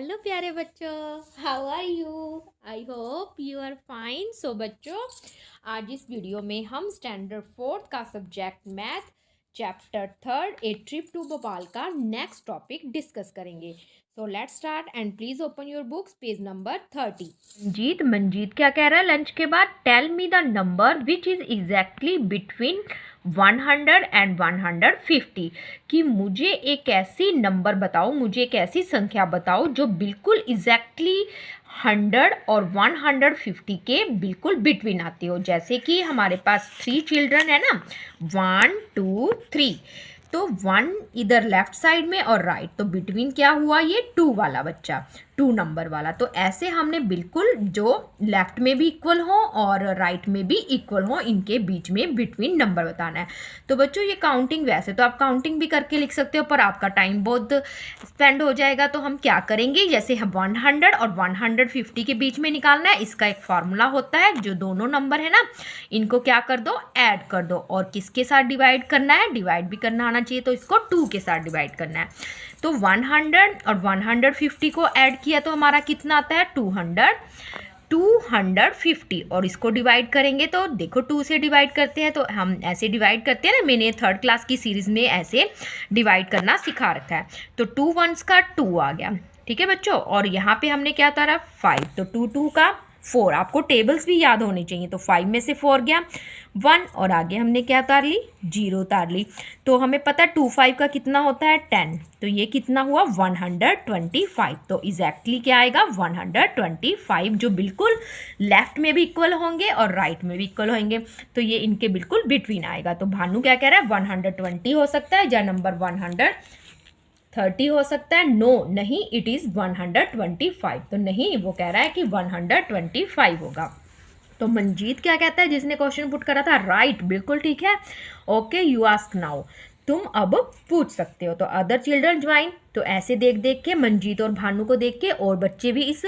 Hello प्यारे बच्चों, how are you? I hope you are fine. So बच्चों, आज इस वीडियो में हम स्टैंडर्ड फोर्थ का subject math chapter third a trip to Bhopal का नेक्स्ट टॉपिक डिस्कस करेंगे। So let's start and please open your books, page number 30। Manjeet क्या कह रहा है लंच के बाद? Tell me the number which is exactly between 100 and 150 कि मुझे एक ऐसी नंबर बताओ, मुझे एक ऐसी संख्या बताओ जो बिल्कुल एग्जैक्टली 100 और 150 के बिल्कुल बिटवीन आती हो। जैसे कि हमारे पास 3 चिल्ड्रन है ना, 1 2 3, तो 1 इधर लेफ्ट साइड में और राइट, तो बिटवीन क्या हुआ? ये 2 वाला बच्चा, 2 नंबर वाला। तो ऐसे हमने बिल्कुल जो लेफ्ट में भी इक्वल हो और राइट में भी इक्वल हो, इनके बीच में बिटवीन नंबर बताना है। तो बच्चों ये काउंटिंग, वैसे तो आप काउंटिंग भी करके लिख सकते हो, पर आपका टाइम बहुत स्पेंड हो जाएगा। तो हम क्या करेंगे, जैसे हम 100 और 150 के बीच में निकालना है, इसका एक फार्मूला होता है। जो दोनों नंबर है ना, इनको क्या कर दो, ऐड कर दो। और किसके साथ डिवाइड करना है? डिवाइड भी करना आना चाहिए, तो इसको 2 के साथ डिवाइड करना है। तो 100 और 150 को ऐड किया तो हमारा कितना आता है? 250। और इसको डिवाइड करेंगे तो देखो 2 से डिवाइड करते हैं, तो हम ऐसे डिवाइड करते हैं ना, मैंने 3rd क्लास की सीरीज में ऐसे डिवाइड करना सिखा रखा है। तो 2 1s का 2 आ गया, ठीक है बच्चों। और यहाँ पे हमने क्या उतारा? 5, तो 2 2 का 4। आपको टेबल्स भी याद होने चाहिए। तो 5 में से 4 गया 1, और आगे हमने क्या उतार ली? 0 उतार ली। तो हमें पता है 2 5 का कितना होता है? 10। तो ये कितना हुआ? 125। तो एग्जैक्टली क्या आएगा? 125, जो बिल्कुल लेफ्ट में भी इक्वल होंगे और राइट में भी इक्वल होंगे। तो ये इनके बिल्कुल बिटवीन आएगा। तो भानु क्या कह रहा है? 120 हो सकता है या नंबर 130 हो सकता है? नो, नहीं, इट इज़ 125। तो नहीं, वो कह रहा है कि 125 होगा। तो मंजीत क्या कहता है, जिसने क्वेश्चन पुट करा था? राइट, बिल्कुल ठीक है। ओके, यू आस्क नाउ, तुम अब पूछ सकते हो। तो अदर चिल्ड्रन ज्वाइन। तो ऐसे देख देख के, मंजीत और भानु को देख के और बच्चे भी इस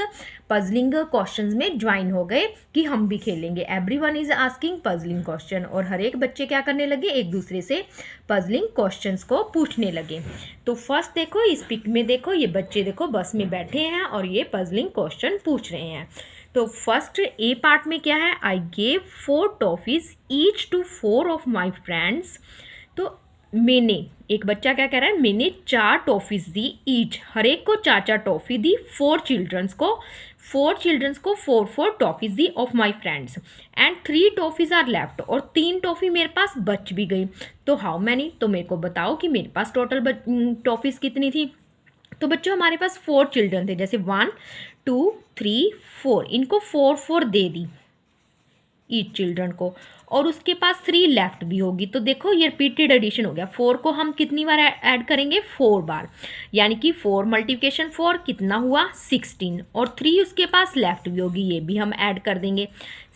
पजलिंग क्वेश्चंस में ज्वाइन हो गए कि हम भी खेलेंगे। Everyone is asking puzzling question, और हर एक बच्चे क्या करने लगे? एक दूसरे से पजलिंग क्वेश्चंस को पूछने लगे। तो फर्स्ट देखो, इस पिक में देखो, ये बच्चे देखो बस में बैठे हैं और ये पजलिंग क्वेश्चन पूछ रहे हैं। तो फर्स्ट ए पार्ट में क्या है? I gave 4 toffees each to 4 of my friends. तो मैंने, एक बच्चा क्या कह रहा है? मैंने 4 टॉफीज दी ईच, हर एक को 4 टॉफी दी। 4 चिल्ड्रंस को 4 टॉफीज दी of my friends, and 3 toffees are left, और 3 टॉफी मेरे पास बच भी गई। तो हाउ मैनी? तो मेरे को बताओ कि मेरे पास टोटल टॉफीज कितनी थी। तो बच्चों हमारे पास 4 चिल्ड्रन थे, जैसे 1 2 3 4, इनको 4 दे दी ईच चिल्ड्रन को, और उसके पास 3 लेफ्ट भी होगी। तो देखो ये रिपीटेड एडिशन हो गया। 4 को हम कितनी बार ऐड करेंगे? 4 बार, यानी कि 4 मल्टीप्लिकेशन 4 कितना हुआ? 16, और 3 उसके पास लेफ्ट भी होगी, ये भी हम ऐड कर देंगे।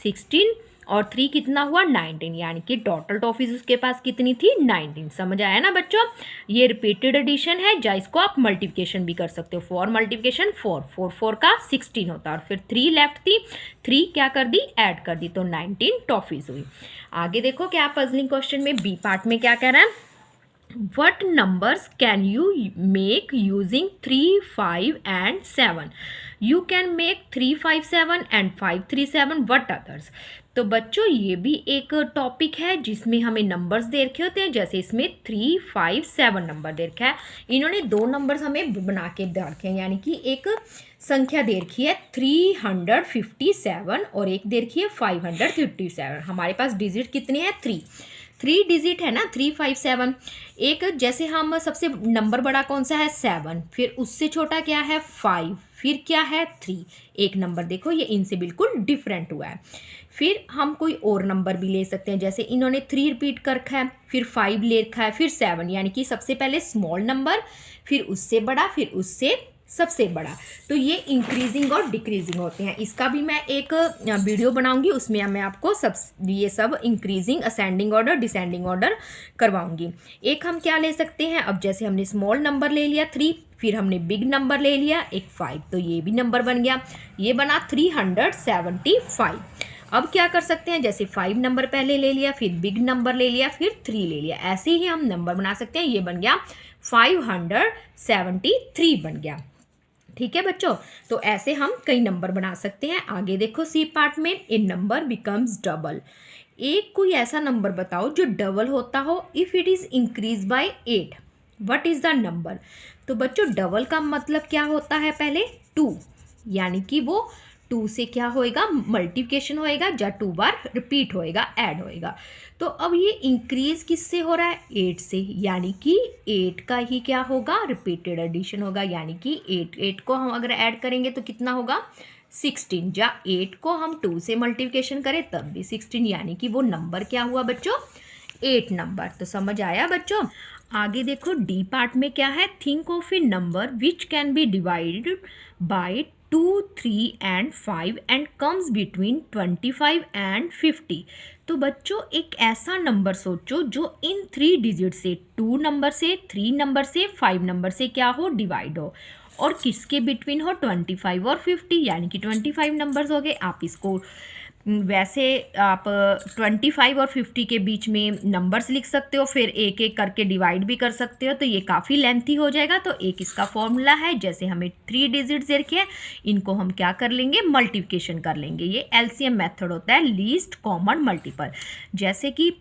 16 और 3 कितना हुआ? 19, यानी कि टोटल टॉफीज उसके पास कितनी थी? 19। समझ आया ना बच्चों? ये रिपीटेड एडिशन है, या इसको आप मल्टीप्लिकेशन भी कर सकते हो। 4 मल्टीप्लिकेशन 4, 4 4 का 16 होता है, और फिर 3 लेफ्ट थी, 3 क्या कर दी? ऐड कर दी, तो 19 टॉफीज हुई। आगे देखो क्या पजलिंग क्वेश्चन में बी पार्ट में क्या कह रहा है? What numbers can you make using 3 5 and 7? You can make 3 5 7 and 5 3 7. What others? तो बच्चों ये भी एक टॉपिक है जिसमें हमें नंबर्स दे रखे होते हैं। जैसे इसमें 3 5 7 नंबर दे रखा है। इन्होंने 2 नंबर्स हमें बना के दे रखे हैं, यानी कि एक संख्या दे रखी है 357 और एक दे रखी है 557। हमारे पास डिजिट कितने हैं? 3 डिजिट है ना, 3 5 7। एक जैसे हम सबसे नंबर बड़ा कौन सा है? 7, फिर उससे छोटा क्या है? 5, फिर क्या है? 3। एक नंबर देखो ये इनसे बिल्कुल डिफरेंट हुआ है। फिर हम कोई और नंबर भी ले सकते हैं, जैसे इन्होंने 3 रिपीट कर रखा है, फिर 5 ले रखा है, फिर 7, यानी कि सबसे पहले स्मॉल नंबर, फिर उससे बड़ा, फिर उससे सबसे बड़ा। तो ये इंक्रीजिंग और डिक्रीजिंग होते हैं। इसका भी मैं एक वीडियो बनाऊंगी, उसमें मैं आपको ये सब increasing, ascending order, descending order करवाऊंगी। एक हम क्या ले सकते हैं? अब जैसे हमने स्मॉल नंबर ले लिया 3, फिर हमने बिग नंबर ले लिया एक 5, तो ये भी नंबर बन गया, ये बना 375। अब क्या कर सकते हैं? जैसे 5 नंबर पहले ले लिया, फिर बिग नंबर ले लिया, फिर 3 ले लिया, ऐसे ही हम नंबर बना सकते हैं। ये बन गया 573 बन गया। ठीक है बच्चों, तो ऐसे हम कई नंबर बना सकते हैं। आगे देखो सी पार्ट में, ए नंबर बिकम्स डबल। एक कोई ऐसा नंबर बताओ जो डबल होता हो if it is increase by 8। What is the number? तो बच्चों डबल का मतलब क्या होता है? पहले 2, यानी कि वो 2 से क्या होएगा? मल्टीप्लिकेशन होएगा, या 2 बार रिपीट होएगा, ऐड होएगा। तो अब ये इंक्रीज किससे हो रहा है? 8 से, यानी कि 8 का ही क्या होगा? रिपीटेड एडिशन होगा, यानी कि 8 को हम अगर ऐड करेंगे तो कितना होगा? 16। या 8 को हम 2 से मल्टीप्लिकेशन करें तब भी 16, यानी कि वो नंबर क्या हुआ बच्चों? 8 नंबर। तो समझ आया बच्चों? आगे देखो डी पार्ट में क्या है? Think of A number which can be divided by 2, 3 and 5 and comes between 25 and 50। तो बच्चों एक ऐसा नंबर सोचो जो इन 3 डिजिट से, 2 नंबर से, 3 नंबर से, 5 नंबर से क्या हो? डिवाइड हो, और किसके बिटवीन हो? 25 और 50, यानी कि 25 नंबर्स हो गए। आप इसको वैसे आप 25 और 50 के बीच में नंबर्स लिख सकते हो, फिर एक एक करके डिवाइड भी कर सकते हो, तो ये काफ़ी लेंथी हो जाएगा। तो एक इसका फॉर्मूला है, जैसे हमें 3 डिजिट्स रखे हैं, इनको हम क्या कर लेंगे? मल्टीप्लिकेशन कर लेंगे। ये एलसीएम मेथड होता है, लीस्ट कॉमन मल्टीपल। जैसे कि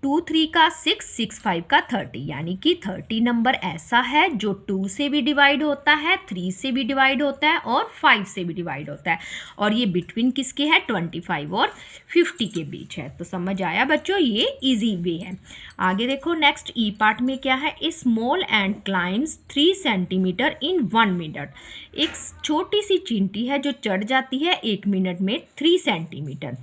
2 3 का 6, 6 5 का 30, यानी कि 30 नंबर ऐसा है जो 2 से भी डिवाइड होता है, 3 से भी डिवाइड होता है और 5 से भी डिवाइड होता है, और ये बिटवीन किसके है? 25 और 50 के बीच है। तो समझ आया बच्चों? ये इजी वे है। आगे देखो नेक्स्ट ई पार्ट में क्या है? A small and climbs 3 centimetre in 1 minute. एक छोटी सी चींटी है जो चढ़ जाती है 1 मिनट में 3 सेंटीमीटर।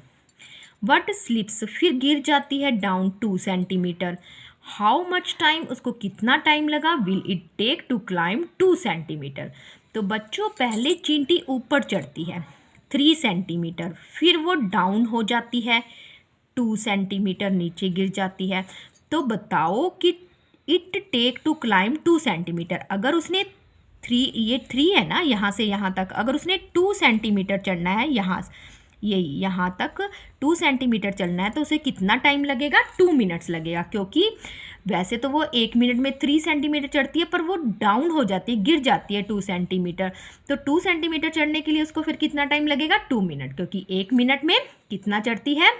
वट स्लिप्स, फिर गिर जाती है down 2 centimetre. How much time, उसको कितना टाइम लगा? Will it take to climb 2 centimetre. तो बच्चों पहले चींटी ऊपर चढ़ती है 3 सेंटीमीटर, फिर वो डाउन हो जाती है 2 सेंटीमीटर, नीचे गिर जाती है। तो बताओ कि it take to climb 2 centimetre, अगर उसने 3, ये 3 है ना यहाँ से यहाँ तक, अगर उसने 2 सेंटीमीटर चढ़ना है यहाँ तक 2 सेंटीमीटर चलना है, तो उसे कितना टाइम लगेगा? 2 मिनट्स लगेगा, क्योंकि वैसे तो वो 1 मिनट में 3 सेंटीमीटर चढ़ती है, पर वो डाउन हो जाती है, गिर जाती है 2 सेंटीमीटर। तो 2 सेंटीमीटर चढ़ने के लिए उसको फिर कितना टाइम लगेगा? 2 मिनट, क्योंकि 1 मिनट में कितना चढ़ती है?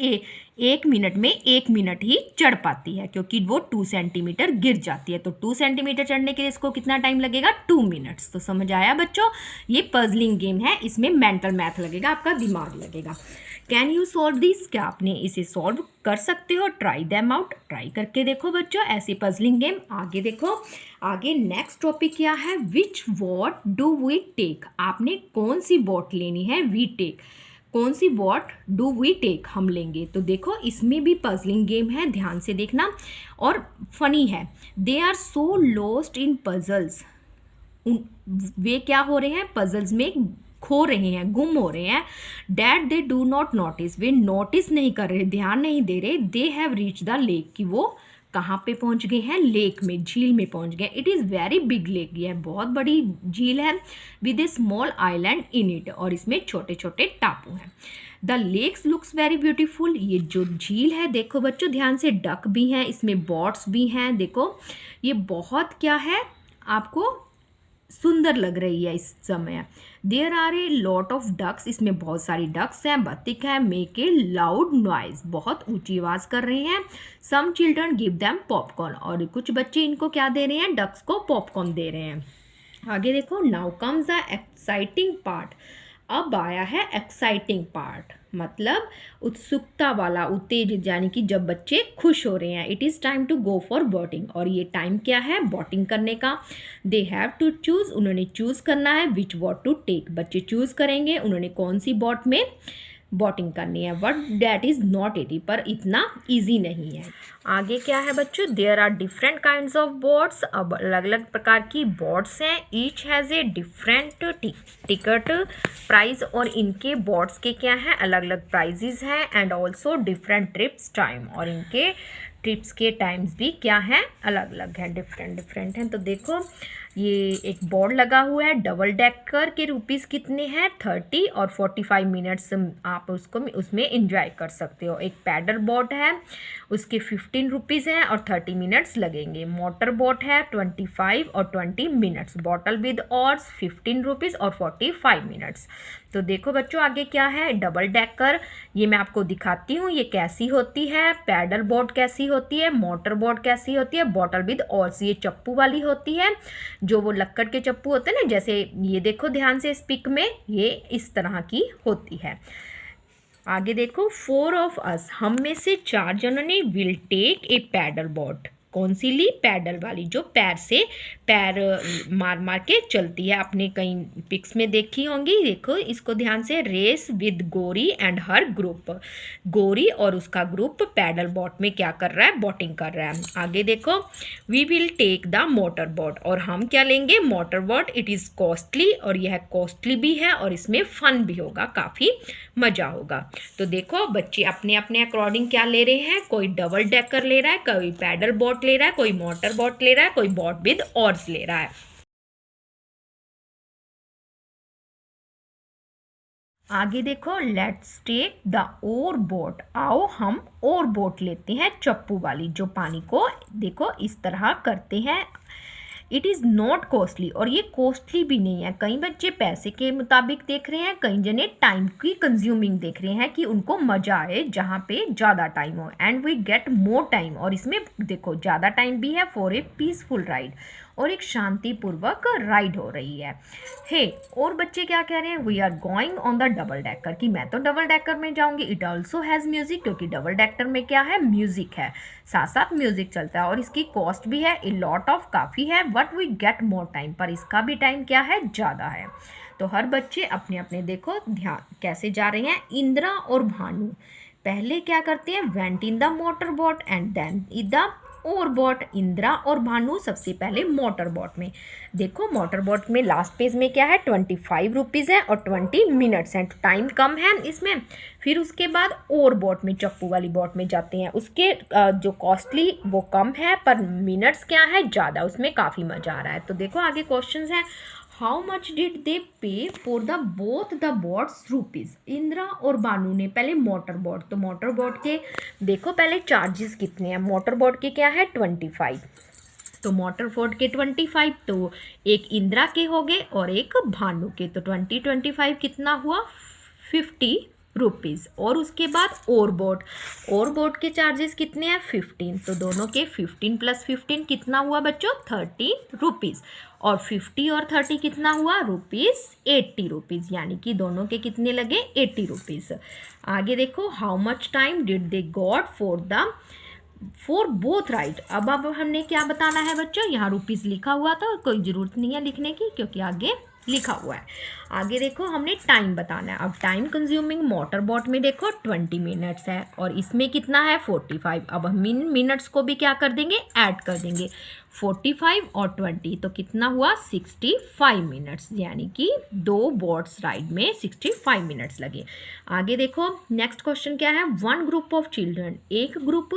1 मिनट में 1 मिनट ही चढ़ पाती है, क्योंकि वो 2 सेंटीमीटर गिर जाती है। तो 2 सेंटीमीटर चढ़ने के लिए इसको कितना टाइम लगेगा? 2 मिनट्स। तो समझ आया बच्चों? ये पजलिंग गेम है, इसमें मेंटल मैथ लगेगा, आपका दिमाग लगेगा। Can you solve this? क्या आपने इसे सॉल्व कर सकते हो? ट्राई दैम आउट, ट्राई करके देखो बच्चों ऐसे पजलिंग गेम। आगे देखो, आगे नेक्स्ट टॉपिक क्या है? Which what do we take. आपने कौन सी बॉट लेनी है? We take. कौन सी वॉट डू वी टेक, हम लेंगे। तो देखो इसमें भी पजलिंग गेम है, ध्यान से देखना, और फनी है। They are so lost in puzzles. वे क्या हो रहे हैं? पजल्स में खो रहे हैं, गुम हो रहे हैं। That they do not notice, way notice नहीं कर रहे, ध्यान नहीं दे रहे। They have reach the lake, कि वो कहाँ पे पहुँच गए हैं? लेक में, झील में पहुँच गए। It is very big lake, यह बहुत बड़ी झील है। With a small island in it, और इसमें छोटे छोटे टापू हैं। The lakes looks very beautiful, ये जो झील है देखो बच्चों ध्यान से, डक भी हैं इसमें, बॉट्स भी हैं। देखो ये बहुत क्या है, आपको सुंदर लग रही है इस समय। There are a lot of ducks, इसमें बहुत सारी डक्स हैं, बत्तख है। मेक ए लाउड नॉइज, बहुत ऊंची आवाज कर रहे हैं। Some children give them popcorn, और कुछ बच्चे इनको क्या दे रहे हैं? डक्स को पॉपकॉर्न दे रहे हैं। आगे देखो, now comes the exciting part. अब आया है एक्साइटिंग पार्ट, मतलब उत्सुकता वाला, उत्तेजित, यानी कि जब बच्चे खुश हो रहे हैं। It is time to go for boating, और ये टाइम क्या है? बोटिंग करने का। दे हैव टू चूज़, उन्होंने चूज़ करना है। विच बोट टू टेक, बच्चे चूज़ करेंगे उन्होंने कौन सी बोट में बोटिंग करनी है। But that is not easy, पर इतना ईजी नहीं है। आगे क्या है बच्चों? There are different kinds of boats, अब अलग अलग प्रकार की बोट्स हैं। Each has a different ticket price, और इनके बोट्स के क्या हैं? अलग अलग प्राइजेज हैं। And also different trips time, और इनके ट्रिप्स के टाइम्स भी क्या हैं, अलग अलग हैं, डिफरेंट हैं। तो देखो ये एक बोर्ड लगा हुआ है, डबल डेकर के रुपीस कितने हैं 30 और 45 मिनट्स आप उसको उसमें इंजॉय कर सकते हो। एक पैडल बोट है उसके 15 रुपीज़ हैं और 30 मिनट्स लगेंगे। मोटर बोट है 25 और 20 मिनट्स। बॉटल विद ऑर्स 15 रुपीज़ और 45 मिनट्स। तो देखो बच्चों आगे क्या है, डबल डेकर, ये मैं आपको दिखाती हूँ ये कैसी होती है। पैडल बोट कैसी होती है, मोटर बोट कैसी होती है, बॉटल विद ऑर्स ये चप्पू वाली होती है, जो वो लक्कड़ के चप्पू होते हैं ना, जैसे ये देखो ध्यान से इस पिक में, ये इस तरह की होती है। आगे देखो 4 ऑफ अस, हम में से 4 जनों ने will take a paddle boat. कौन सी ली, पैडल वाली, जो पैर से पैर मार मार के चलती है, आपने कई पिक्स में देखी होंगी। देखो इसको ध्यान से, रेस विद गोरी एंड हर ग्रुप, गोरी और उसका ग्रुप पैडल बोट में क्या कर रहा है, बोटिंग कर रहा है। आगे देखो we will take the motor boat, और हम क्या लेंगे, motor boat. It is costly, और यह कॉस्टली भी है और इसमें फन भी होगा, काफ़ी मज़ा होगा। तो देखो बच्चे अपने अपने अकॉर्डिंग क्या ले रहे हैं, कोई डबल डेकर ले रहा है, कोई पैडल बोट ले रहा है, कोई मोटर बोट ले रहा है, कोई बोट विद ऑर्स ले रहा है। आगे देखो let's take the oar boat, आओ हम ओर बोट लेते हैं, चप्पू वाली, जो पानी को देखो इस तरह करते हैं। इट इज़ नॉट कॉस्टली, और ये कॉस्टली भी नहीं है। कई बच्चे पैसे के मुताबिक देख रहे हैं, कई जने टाइम की कंज्यूमिंग देख रहे हैं कि उनको मज़ा आए जहाँ पे ज़्यादा टाइम हो। And we get more time, और इसमें देखो ज़्यादा टाइम भी है फॉर ए पीसफुल राइड, और एक शांतिपूर्वक राइड हो रही है। हे और बच्चे क्या कह रहे हैं, we are going on the double decker, कि मैं तो डबल डेकर में जाऊंगी। इट ऑल्सो हैज़ म्यूजिक, क्योंकि डबल डेकर में क्या है, म्यूजिक है, साथ साथ म्यूजिक चलता है, और इसकी कॉस्ट भी है ए लॉट ऑफ, काफ़ी है, but we get more time, पर इसका भी टाइम क्या है, ज़्यादा है। तो हर बच्चे अपने अपने देखो ध्यान कैसे जा रहे हैं। इंदिरा और भानु पहले क्या करते हैं, went in the motor boat and then in the oar boat. Indira और भानु सबसे पहले मोटर बोट में, देखो मोटर बोट में लास्ट पेज में क्या है, 25 रुपीज़ है और 20 मिनट्स हैं, टाइम कम है इसमें। फिर उसके बाद ओर बोट में, चप्पू वाली बोट में जाते हैं, उसके जो कॉस्टली वो कम है, पर मिनट्स क्या है, ज़्यादा, उसमें काफ़ी मज़ा आ रहा है। तो देखो आगे क्वेश्चन है, हाउ मच डिड दे पे for the both the boats rupees. Indira और बानू ने पहले मोटर बोट, तो मोटर बोट के देखो पहले चार्जेस कितने हैं। मोटर बोट के क्या है 25, तो मोटर बोट के 25, तो एक इंदिरा के हो गए और एक भानु के, तो 25 कितना हुआ 50 रुपीज़। और उसके बाद और बोट के चार्जेस कितने हैं 15, तो दोनों के 15 + 15 कितना हुआ बच्चों 30 रुपीज़। और 50 और 30 कितना हुआ रुपीज़ 80 रुपीज़, यानी कि दोनों के कितने लगे 80 रुपीज़। आगे देखो how much time did they got for both ride. अब हमने क्या बताना है बच्चों, यहाँ रुपीज़ लिखा हुआ था, कोई ज़रूरत नहीं है लिखने की क्योंकि आगे लिखा हुआ है। आगे देखो हमने टाइम बताना है। अब टाइम कंज्यूमिंग मोटर बोट में देखो 20 मिनट्स है और इसमें कितना है 45। अब हम मिनट्स को भी क्या कर देंगे, ऐड कर देंगे, 45 और 20 तो कितना हुआ 65 मिनट्स, यानी कि 2 बोट्स राइड में 65 मिनट्स लगे। आगे देखो नेक्स्ट क्वेश्चन क्या है, 1 ग्रुप ऑफ चिल्ड्रन, एक ग्रुप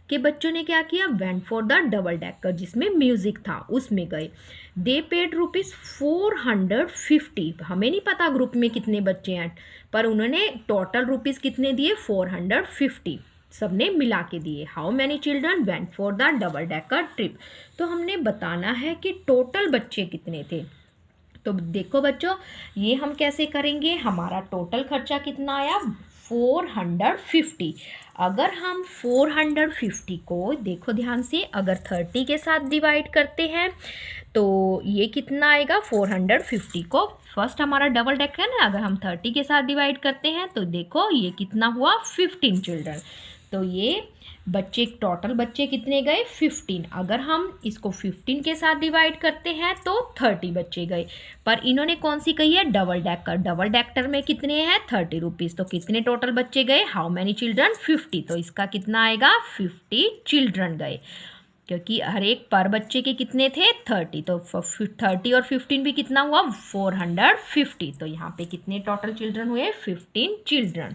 के बच्चों ने क्या किया, went for the double decker जिसमें म्यूजिक था उसमें गए। दे पेड ₹450, हमें नहीं पता ग्रुप में कितने बच्चे हैं, पर उन्होंने टोटल रुपीज़ कितने दिए 450, सबने मिला के दिए। How many children went for the double decker trip, तो हमने बताना है कि टोटल बच्चे कितने थे। तो देखो बच्चों ये हम कैसे करेंगे, हमारा टोटल खर्चा कितना आया 450। अगर हम 450 को देखो ध्यान से, अगर 30 के साथ डिवाइड करते हैं तो ये कितना आएगा 450 को, फर्स्ट हमारा डबल डेकर है ना, अगर हम 30 के साथ डिवाइड करते हैं तो देखो ये कितना हुआ 15 चिल्ड्रन। तो ये बच्चे टोटल बच्चे कितने गए 15। अगर हम इसको 15 के साथ डिवाइड करते हैं तो 30 बच्चे गए, पर इन्होंने कौन सी कही है डबल डेकर, डबल डेकर में कितने हैं 30 रुपीज़, तो कितने टोटल बच्चे गए, हाउ मैनी चिल्ड्रन 50, तो इसका कितना आएगा 50 चिल्ड्रन गए। क्योंकि हर एक पर बच्चे के कितने थे 30, तो 30 और 15 भी कितना हुआ 450। तो यहाँ पे कितने टोटल चिल्ड्रन हुए 15 चिल्ड्रन।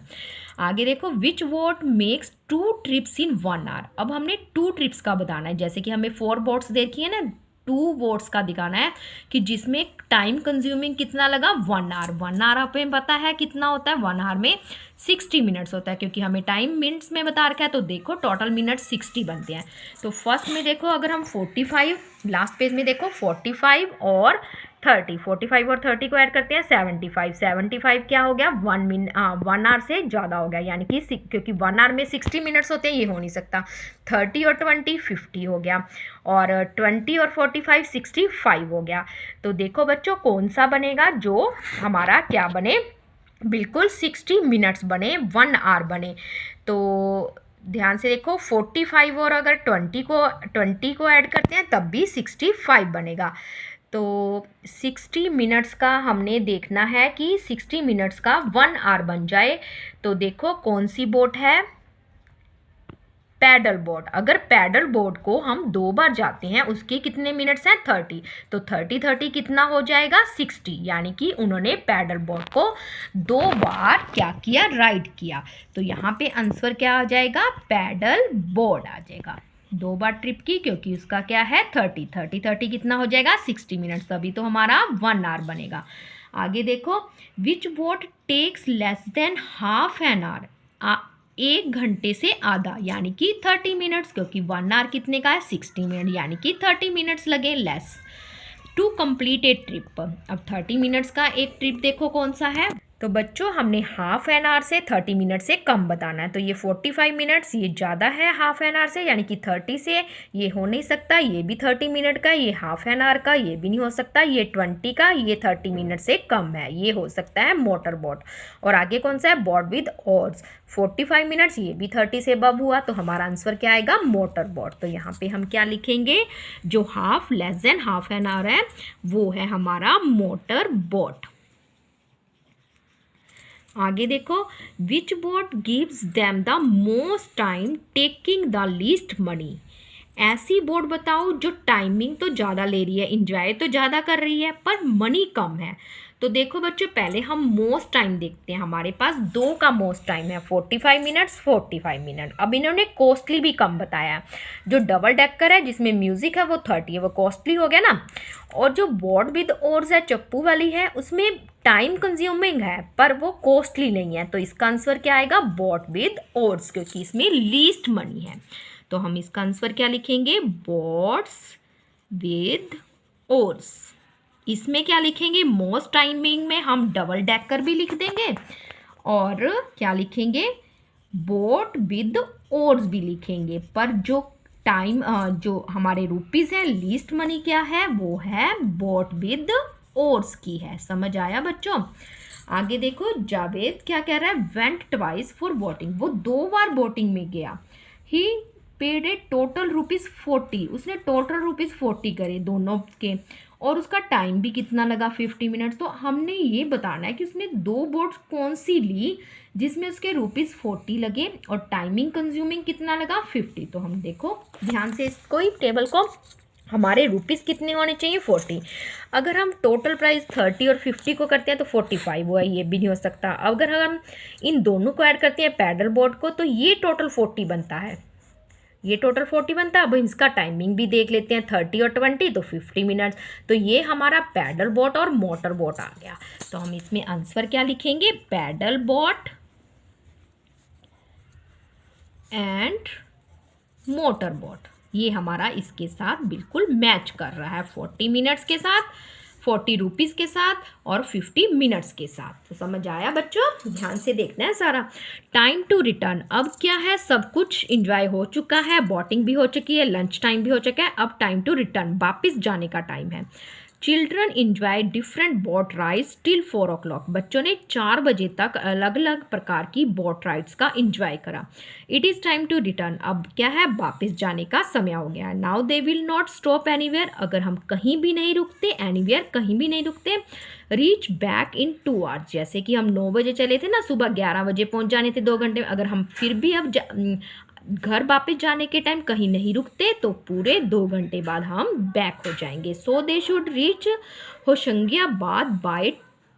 आगे देखो which boat makes 2 trips in 1 hour. अब हमने 2 ट्रिप्स का बताना है, जैसे कि हमें 4 बोट्स देखी है ना, 2 बोट्स का दिखाना है कि जिसमें टाइम कंज्यूमिंग कितना लगा 1 आवर। 1 आवर हमें पता है कितना होता है, 1 आवर में 60 मिनट्स होता है, क्योंकि हमें टाइम मिनट्स में बता रखा है। तो देखो टोटल मिनट 60 बनते हैं। तो फर्स्ट में देखो अगर हम 45, लास्ट पेज में देखो 45 और 30, 45 और 30 को ऐड करते हैं 75। 75 क्या हो गया 1 आवर से ज़्यादा हो गया, यानी कि क्योंकि 1 आवर में 60 मिनट्स होते हैं, ये हो नहीं सकता। 30 और 20 50 हो गया, और 20 और 45 65 हो गया। तो देखो बच्चों कौन सा बनेगा जो हमारा क्या बने, बिल्कुल 60 मिनट्स बने, 1 आवर बने। तो ध्यान से देखो 45 और अगर 20 को ऐड करते हैं तब भी 65 बनेगा। तो 60 मिनट्स का हमने देखना है कि 60 मिनट्स का 1 आवर बन जाए। तो देखो कौन सी बोट है, पैडल बोट। अगर पैडल बोट को हम 2 बार जाते हैं उसके कितने मिनट्स हैं 30, तो 30 कितना हो जाएगा 60, यानी कि उन्होंने पैडल बोट को 2 बार क्या किया राइड किया। तो यहाँ पे आंसर क्या आ जाएगा पैडल बोट आ जाएगा, 2 बार ट्रिप की, क्योंकि उसका क्या है 30 कितना हो जाएगा 60 मिनट्स, तभी तो हमारा 1 आवर बनेगा। आगे देखो which boat takes less than half an hour, 1 घंटे से आधा, यानी कि 30 मिनट्स, क्योंकि 1 आवर कितने का है 60 मिनट, यानी कि 30 मिनट्स लगे less to complete a trip. अब 30 मिनट्स का एक ट्रिप देखो कौन सा है। तो बच्चों हमने हाफ एन आवर से 30 मिनट से कम बताना है। तो ये 45 मिनट्स ये ज़्यादा है हाफ एन आवर से, यानी कि 30 से ये हो नहीं सकता। ये भी 30 मिनट का, ये हाफ एन आवर का, ये भी नहीं हो सकता। ये 20 का, ये 30 मिनट से कम है, ये हो सकता है मोटर बोट। और आगे कौन सा है बोट विद ओर्स, 45 मिनट्स, ये भी 30 से अबव हुआ, तो हमारा आंसर क्या आएगा मोटर बोट। तो यहाँ पे हम क्या लिखेंगे, जो half less than half an hour है वो है हमारा मोटर बोट। आगे देखो which boat gives them the most time taking the least money. ऐसी बोट बताओ जो टाइमिंग तो ज़्यादा ले रही है, इंजॉय तो ज़्यादा कर रही है, पर मनी कम है। तो देखो बच्चों पहले हम मोस्ट टाइम देखते हैं। हमारे पास 2 का मोस्ट टाइम है 45 मिनट्स 45 मिनट। अब इन्होंने कॉस्टली भी कम बताया है। जो डबल डेकर है जिसमें म्यूजिक है वो 30 है, वो कॉस्टली हो गया ना। और जो बोट विद ओर्स है चप्पू वाली है उसमें टाइम कंज्यूमिंग है पर वो कॉस्टली नहीं है। तो इसका आंसर क्या आएगा बोट विद ओर्स, क्योंकि इसमें लीस्ट मनी है। तो हम इसका आंसर क्या लिखेंगे बोट्स विद ओर्स। इसमें क्या लिखेंगे मोस्ट टाइमिंग में हम डबल डेकर भी लिख देंगे, और क्या लिखेंगे बोट विद ओर्स भी लिखेंगे। पर जो टाइम जो हमारे रुपीज़ है लीस्ट मनी क्या है वो है बोट विद ओर्स की है। समझ आया बच्चों। आगे देखो जावेद क्या कह रहा है वेंट ट्वाइस फॉर बोटिंग, वो 2 बार बोटिंग में गया। ही पेड ए टोटल ₹40, उसने टोटल ₹40 करे दोनों के, और उसका टाइम भी कितना लगा 50 मिनट्स। तो हमने ये बताना है कि उसने 2 बोट्स कौन सी ली जिसमें उसके ₹40 लगे और टाइमिंग कंज्यूमिंग कितना लगा 50। तो हम देखो ध्यान से इसको ही टेबल को, हमारे रुपीज़ कितने होने चाहिए 40। अगर हम टोटल प्राइस 30 और 50 को करते हैं तो 45 हुआ, ये भी नहीं हो सकता। अगर हम इन दोनों को ऐड करते हैं पैडल बोट को तो ये टोटल 40 बनता है, ये टोटल 40 बनता है। अब इसका टाइमिंग भी देख लेते हैं 30 और 20 तो 50 मिनट्स। तो ये हमारा पैडल बोट और मोटर बोट आ गया। तो हम इसमें आंसर क्या लिखेंगे paddle boat and motor boat. ये हमारा इसके साथ बिल्कुल मैच कर रहा है 40 मिनट्स के साथ, 40 रुपीज़ के साथ और 50 मिनट्स के साथ। तो समझ आया बच्चों, ध्यान से देखना है सारा। टाइम टू रिटर्न, अब क्या है सब कुछ इंजॉय हो चुका है, बोटिंग भी हो चुकी है, लंच टाइम भी हो चुका है, अब टाइम टू रिटर्न वापस जाने का टाइम है। Children enjoy different boat rides till 4 o'clock, बच्चों ने 4 बजे तक अलग अलग प्रकार की बोट राइड्स का इंजॉय करा। It is time to return, अब क्या है वापस जाने का समय हो गया। Now they will not stop anywhere, अगर हम कहीं भी नहीं रुकते, एनीवेयर कहीं भी नहीं रुकते। रीच बैक इन 2 hours, जैसे कि हम 9 बजे चले थे ना, सुबह 11 बजे पहुंच जाने थे 2 घंटे में, अगर हम फिर भी अब घर वापस जाने के टाइम कहीं नहीं रुकते तो पूरे 2 घंटे बाद हम बैक हो जाएंगे। So they should reach Hoshangabad by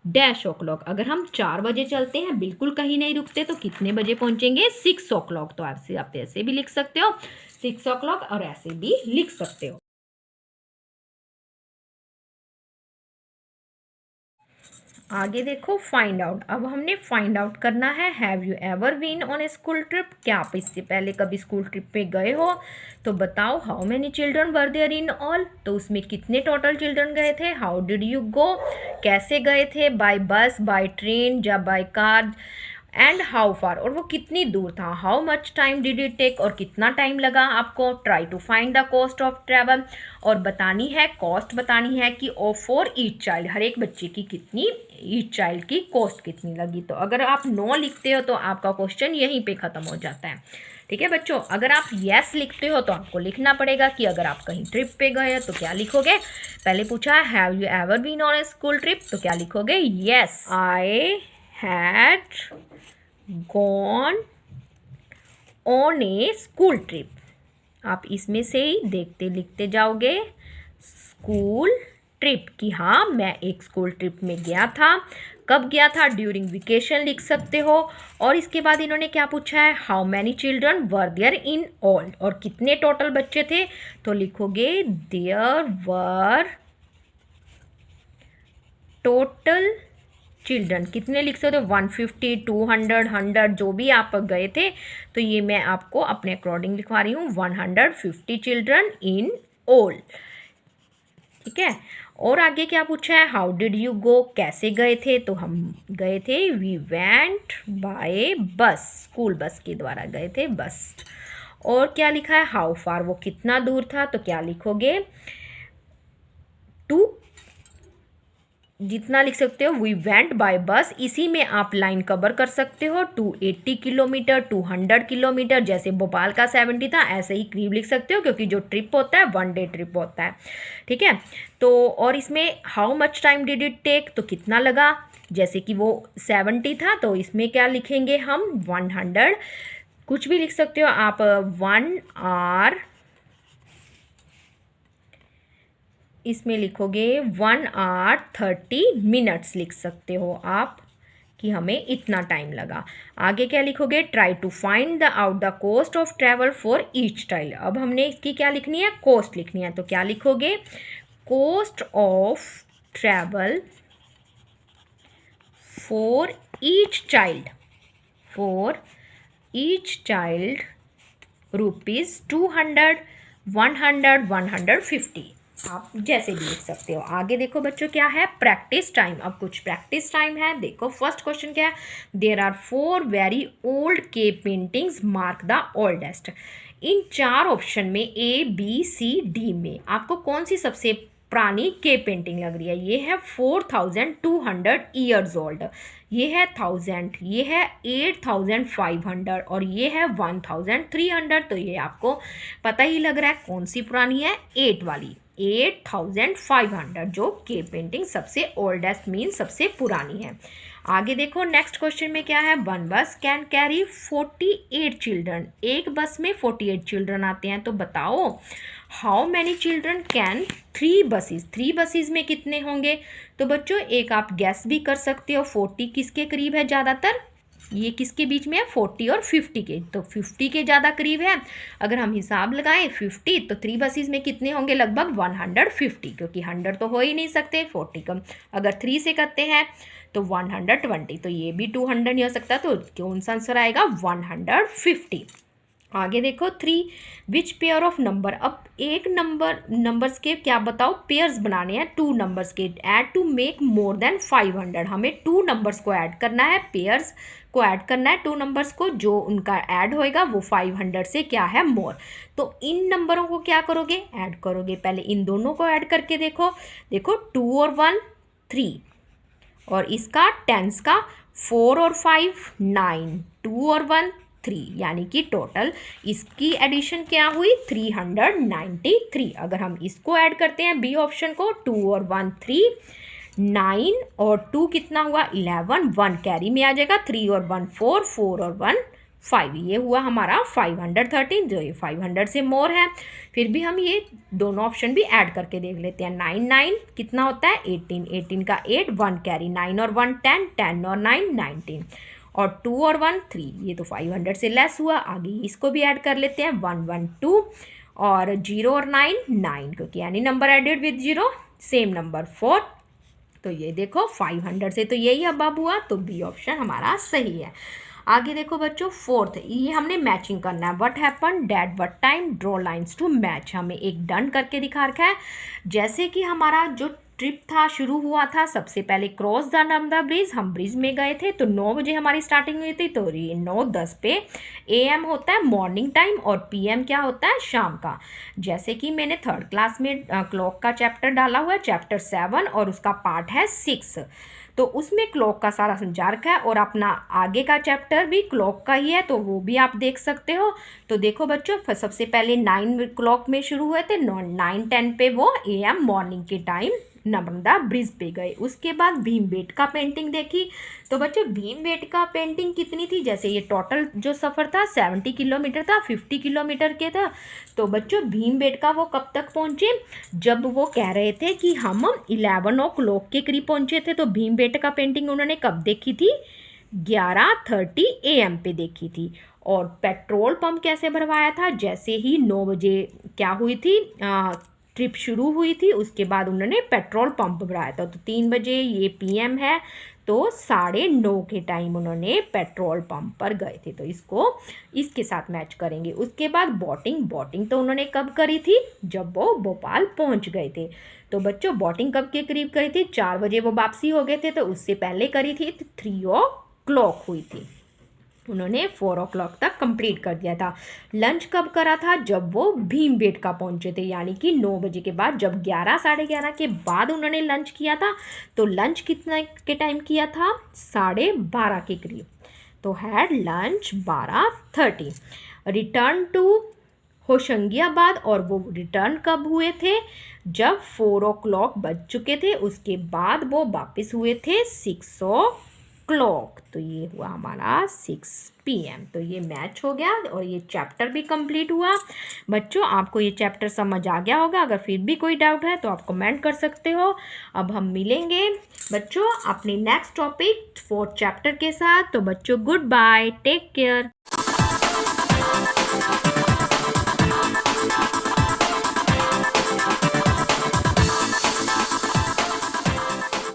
dash o'clock. अगर हम 4 बजे चलते हैं, बिल्कुल कहीं नहीं रुकते, तो कितने बजे पहुंचेंगे? 6 ओ क्लॉक। तो आप ऐसे भी लिख सकते हो 6 ओ क्लॉक, और ऐसे भी लिख सकते हो। आगे देखो फाइंड आउट। अब हमने फाइंड आउट करना है have you ever been on a school trip. क्या आप इससे पहले कभी स्कूल ट्रिप पे गए हो? तो बताओ how many children were there in all. तो उसमें कितने टोटल चिल्ड्रन गए थे? हाउ डिड यू गो, कैसे गए थे? बाय बस, बाय ट्रेन या by car? And how far, और वो कितनी दूर था? How much time did it take, और कितना टाइम लगा आपको? Try to find the cost of travel, और बतानी है कॉस्ट, बतानी है कि फॉर ईच चाइल्ड, हर एक बच्चे की कितनी, ईच चाइल्ड की कॉस्ट कितनी लगी। तो अगर आप नो लिखते हो तो आपका क्वेश्चन यहीं पे ख़त्म हो जाता है। ठीक है बच्चों, अगर आप येस लिखते हो तो आपको लिखना पड़ेगा कि अगर आप कहीं ट्रिप पे गए हो तो क्या लिखोगे। पहले पूछा है have you ever been on a school trip, तो क्या लिखोगे? Yes I had gone on a school trip. आप इसमें से ही देखते लिखते जाओगे स्कूल ट्रिप, कि हाँ मैं एक स्कूल ट्रिप में गया था। कब गया था? ड्यूरिंग वेकेशन लिख सकते हो। और इसके बाद इन्होंने क्या पूछा है? How many children were there in all, और कितने टोटल बच्चे थे? तो लिखोगे देयर वर टोटल चिल्ड्रन। कितने लिख सकते हो? 150, 200, 100, जो भी आप गए थे। तो ये मैं आपको अपने अकॉर्डिंग लिखवा रही हूँ 150 चिल्ड्रन इन ऑल। ठीक है, और आगे क्या पूछा है? हाउ डिड यू गो, कैसे गए थे? तो हम गए थे वी वेंट बाय बस, स्कूल बस के द्वारा गए थे, बस। और क्या लिखा है? हाउ फार, वो कितना दूर था? तो क्या लिखोगे? टू, जितना लिख सकते हो वी वेंट बाय बस, इसी में आप लाइन कवर कर सकते हो 280 किलोमीटर, 200 किलोमीटर। जैसे भोपाल का 70 था, ऐसे ही करीब लिख सकते हो, क्योंकि जो ट्रिप होता है 1 डे ट्रिप होता है। ठीक है, तो और इसमें how much time did it take, तो कितना लगा? जैसे कि वो 70 था, तो इसमें क्या लिखेंगे हम? 100, कुछ भी लिख सकते हो आप, 1 आवर, इसमें लिखोगे 1 आवर 30 मिनट्स लिख सकते हो आप, कि हमें इतना टाइम लगा। आगे क्या लिखोगे? Try to find the out the cost of travel for each child. अब हमने इसकी क्या लिखनी है? कॉस्ट लिखनी है। तो क्या लिखोगे? Cost of travel for each child, for each child rupees 200, 100, 150। आप जैसे भी लिख सकते हो। आगे देखो बच्चों क्या है? Practice time. अब कुछ प्रैक्टिस टाइम है। देखो फर्स्ट क्वेश्चन क्या है? There are 4 very old cave paintings, mark the oldest. इन 4 ऑप्शन में ए बी सी डी में आपको कौन सी सबसे पुरानी केव पेंटिंग लग रही है? ये है 4200 ईयर्स ओल्ड, ये है 1000, ये है 8500, और ये है 1300। तो ये आपको पता ही लग रहा है कौन सी पुरानी है? 8 वाली, 8500, जो केव पेंटिंग सबसे ओल्डेस्ट मीन सबसे पुरानी है। आगे देखो नेक्स्ट क्वेश्चन में क्या है? 1 बस कैन कैरी 48 चिल्ड्रन। एक बस में 48 चिल्ड्रन आते हैं, तो बताओ how many children can 3 buses, 3 buses में कितने होंगे? तो बच्चों एक आप गैस भी कर सकते हो, 40 किसके करीब है ज़्यादातर? ये किसके बीच में है? 40 और 50 के, तो 50 के ज़्यादा करीब है। अगर हम हिसाब लगाएं 50, तो 3 बसेस में कितने होंगे? लगभग 150, क्योंकि 100 तो हो ही नहीं सकते। 40 कम अगर 3 से करते हैं तो 120, तो ये भी 200 नहीं हो सकता, तो कौन सा आंसर आएगा? 150। आगे देखो 3 विच पेयर ऑफ नंबर। अब एक नंबर्स के क्या बताओ? पेयर्स बनाने हैं 2 नंबर्स के। Add to make more than 500, हमें 2 नंबर्स को ऐड करना है, पेयर्स को ऐड करना है 2 नंबर्स को, जो उनका ऐड होएगा वो 500 से क्या है? मोर। तो इन नंबरों को क्या करोगे? ऐड करोगे। पहले इन दोनों को ऐड करके देखो 2 और 1 3, और इसका टेंस का 4 और 5 9, 2 और 1 3, यानी कि टोटल इसकी एडिशन क्या हुई? 393। अगर हम इसको ऐड करते हैं बी ऑप्शन को, 2 और 1 3, 9 और 2 कितना हुआ? 11, 1 कैरी में आ जाएगा, 3 और 1 4, 4 और 1 5, ये हुआ हमारा 513, जो ये 500 से मोर है। फिर भी हम ये दोनों ऑप्शन भी ऐड करके देख लेते हैं। 9 9 कितना होता है 18, 18 का 8, 1 कैरी, 9 और 1 10, 10 और 9 19, और 2 और 1 3, ये तो 500 से लेस हुआ। आगे इसको भी ऐड कर लेते हैं, 1 1 2, और 0 और 9 9, क्योंकि any number added with 0 same number 4। तो ये देखो 500 से तो यही अब हुआ, तो बी ऑप्शन हमारा सही है। आगे देखो बच्चों, फोर्थ, ये हमने मैचिंग करना है। What happen, date, what time, draw lines to match. हमें एक डन करके दिखा रखा है। जैसे कि हमारा जो ट्रिप था शुरू हुआ था, सबसे पहले क्रॉस द नर्मदा ब्रिज, हम ब्रिज में गए थे, तो 9 बजे हमारी स्टार्टिंग हुई थी। तो ये 9:10 पे AM होता है मॉर्निंग टाइम, और PM क्या होता है शाम का। जैसे कि मैंने 3rd क्लास में क्लॉक का चैप्टर डाला हुआ है, चैप्टर 7, और उसका पार्ट है 6, तो उसमें क्लॉक का सारा समझा रखा है, और अपना आगे का चैप्टर भी क्लॉक का ही है, तो वो भी आप देख सकते हो। तो देखो बच्चों, सबसे पहले 9 क्लॉक में शुरू हुए थे, 9:10 पे वो AM मॉर्निंग के टाइम नर्मदा ब्रिज पे गए। उसके बाद भीमबेटका पेंटिंग देखी। तो बच्चों भीमबेटका पेंटिंग कितनी थी, जैसे ये टोटल जो सफ़र था 70 किलोमीटर था, 50 किलोमीटर के था। तो बच्चों भीमबेटका वो कब तक पहुँचे, जब वो कह रहे थे कि हम 11 o'clock के करीब पहुँचे थे। तो भीमबेटका पेंटिंग उन्होंने कब देखी थी, 11:30 AM पे देखी थी। और पेट्रोल पंप कैसे भरवाया था, जैसे ही 9 बजे क्या हुई थी, ट्रिप शुरू हुई थी, उसके बाद उन्होंने पेट्रोल पंप भराया था। तो 3 बजे ये PM है, तो 9:30 के टाइम उन्होंने पेट्रोल पंप पर गए थे। तो इसको इसके साथ मैच करेंगे। उसके बाद बोटिंग तो उन्होंने कब करी थी, जब वो भोपाल पहुंच गए थे। तो बच्चों बोटिंग कब के करीब करी थी, 4 बजे वो वापसी हो गए थे, तो उससे पहले करी थी, 3 o'clock हुई थी। उन्होंने 4 o'clock तक कंप्लीट कर दिया था। लंच कब करा था, जब वो भीमबेटका पहुंचे थे, यानी कि 9 बजे के बाद, जब 11 साढ़े 11 के बाद उन्होंने लंच किया था। तो लंच कितना के टाइम किया था, 12:30 के करीब। तो हैड लंच 12:30। रिटर्न टू होशंगियाबाद, और वो रिटर्न कब हुए थे, जब 4 o'clock बज चुके थे। उसके बाद वो वापस हुए थे 6 o'clock। तो ये हुआ हमारा 6 PM। तो ये मैच हो गया, और ये चैप्टर भी कंप्लीट हुआ। बच्चों आपको ये चैप्टर समझ आ गया होगा। अगर फिर भी कोई डाउट है तो आप कमेंट कर सकते हो। अब हम मिलेंगे बच्चों अपने नेक्स्ट टॉपिक 4th चैप्टर के साथ। तो बच्चों गुड बाय, टेक केयर।